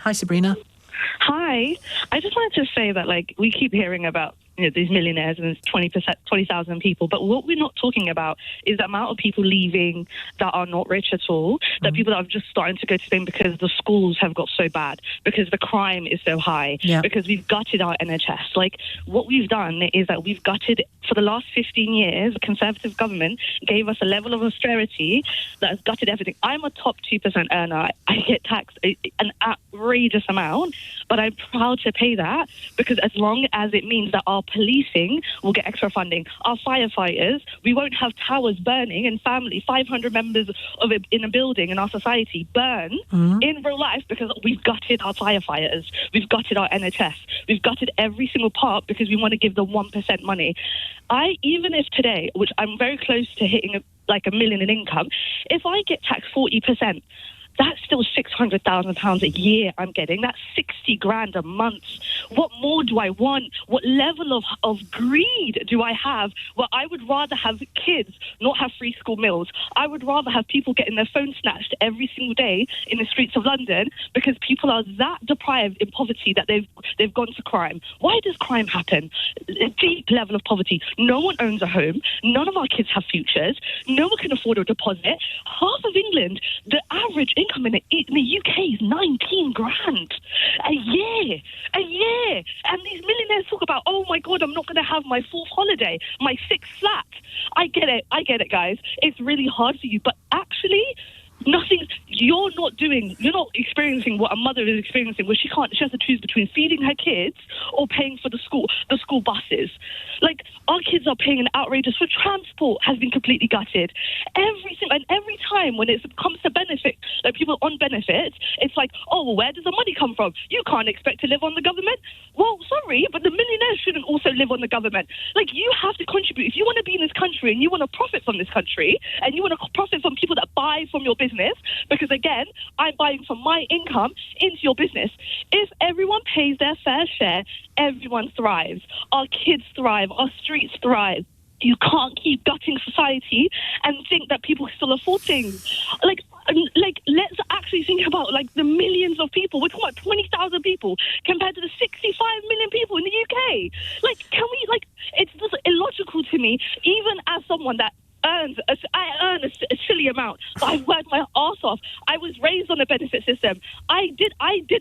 Hi, Sabrina. Hi. I just wanted to say that, we keep hearing about these millionaires and it's 20,000 people. But what we're not talking about is the amount of people leaving that are not rich at all, that people that are just starting to go to Spain because the schools have got so bad, because the crime is so high, because we've gutted our NHS. What we've done is that we've gutted, for the last 15 years, the Conservative government gave us a level of austerity that has gutted everything. I'm a top 2% earner. I get taxed an outrageous amount, but I'm proud to pay that, because as long as it means that our policing will get extra funding, our firefighters, we won't have towers burning and 500 members of it in a building in our society burn in real life, because we've gutted our firefighters, we've gutted our NHS, we've gutted every single part because we want to give the 1% money. Even if today, which I'm very close to hitting a million in income, if I get taxed 40%, that's still £600,000 a year I'm getting. That's 60 grand a month. What more do I want? What level of greed do I have? Well, I would rather have kids not have free school meals. I would rather have people getting their phones snatched every single day in the streets of London, because people are that deprived in poverty that they've gone to crime. Why does crime happen? A deep level of poverty. No one owns a home. None of our kids have futures. No one can afford a deposit. Half of England, the average income in the UK is 19 grand a year. And these millionaires talk about, oh my God, I'm not going to have my 4th holiday, my 6th flat. I get it, guys. It's really hard for you, but actually, you're not experiencing what a mother is experiencing, where she has to choose between feeding her kids or paying for the school buses. Our kids are paying an outrageous for transport, has been completely gutted. Every time when it comes to benefit, people on benefits, it's where does the money come from? You can't expect to live on the government. Well, sorry, but the millionaires shouldn't also live on the government. You have to contribute. If you want to be in this country and you want to profit from this country and you want to profit from people that buy from your business, because again, I'm buying from my income into your business. If everyone pays their fair share, everyone thrives. Our kids thrive. Our streets thrive. You can't keep gutting society and think that people still afford things. Let's actually think about the millions of people. We're talking about 20,000 people compared to the 65 million people in the UK. It's just illogical to me, even as someone that I earn a silly amount, but I've worked my arse off. I was raised on a benefit system. I did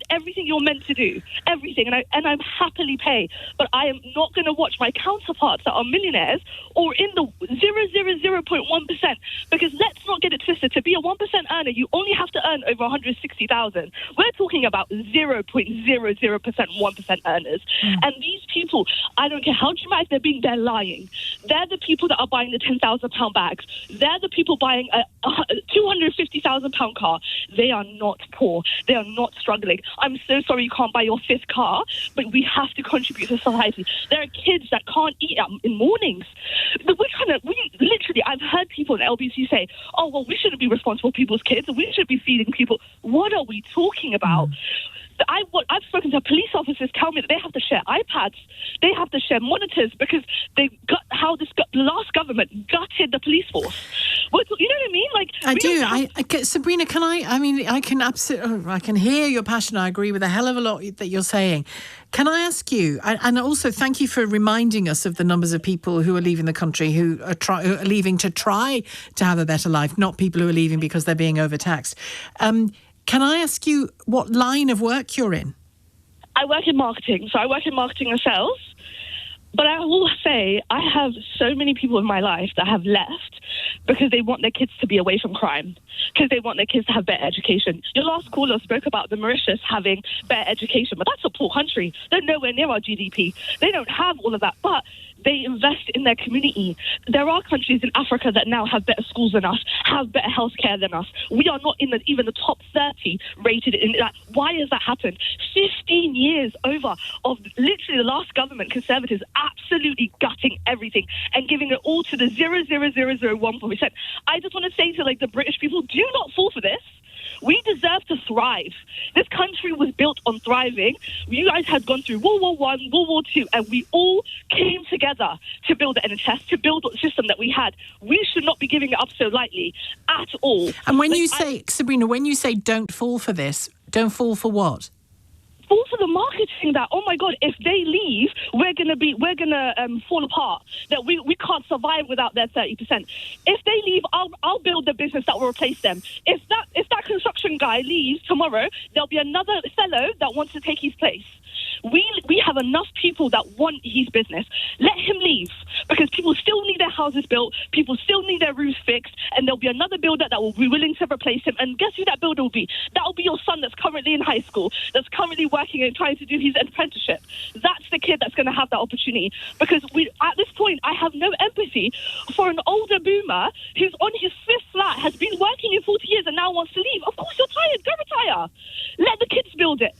everything you're meant to do, everything, and I'm happily pay. But I am not going to watch my counterparts that are millionaires or in the 0.1%, because let's not get it twisted. To be a 1% earner, you only have to earn over 160,000. We're talking about 0.00% 1% earners, and these people, I don't care how dramatic they're lying. They're the people that are buying the £10,000 bags. They're the people buying a £250,000 car. They are not poor. They are not struggling. I'm so sorry you can't buy your 5th car, but we have to contribute to society. There are kids that can't eat in mornings. I've heard people in LBC say, oh, well, we shouldn't be responsible for people's kids. We should be feeding people. What are we talking about? I've spoken to police officers tell me that they have to share iPads, they have to share monitors, because the last government gutted the police force. You know what I mean? I do. Sabrina, I can hear your passion. I agree with a hell of a lot that you're saying. Can I ask you, and also thank you for reminding us of the numbers of people who are leaving the country, who are leaving to try to have a better life, not people who are leaving because they're being overtaxed. Can I ask you what line of work you're in? I work in marketing. So I work in marketing and sales. But I will say I have so many people in my life that have left because they want their kids to be away from crime, because they want their kids to have better education. Your last caller spoke about the Mauritius having better education, but that's a poor country. They're nowhere near our GDP. They don't have all of that, but they invest in their community. There are countries in Africa that now have better schools than us, have better healthcare than us. We are not in even the top 30 rated in that. Why has that happened? 15 years over of literally the last government, Conservatives, absolutely gutting everything and giving it all to the 0.0001%. I just want to say to the British people, do not fall for this. We deserve to thrive. This country was built on thriving. You guys had gone through World War I, World War II, and we all came together to build the NHS, to build the system that we had. We should not be giving it up so lightly at all. And when you say, Sabrina, when you say don't fall for this, don't fall for what? marketing that, oh my God, if they leave, we're gonna fall apart. That we can't survive without their 30%. If they leave, I'll build the business that will replace them. If that construction guy leaves tomorrow, there'll be another fellow that wants to take his place. We have enough people that want his business. Let him leave, because people still need their houses built, people still need their roofs fixed, and there'll be another builder that will be willing to replace him. And guess who that builder will be? That will be your son that's currently in high school, that's currently working and trying to do his apprenticeship. That's the kid that's going to have that opportunity. Because at this point, I have no empathy for an older boomer who's on his 5th flat, has been working in 40 years and now wants to leave. Of course you're tired, go retire. Let the kids build it.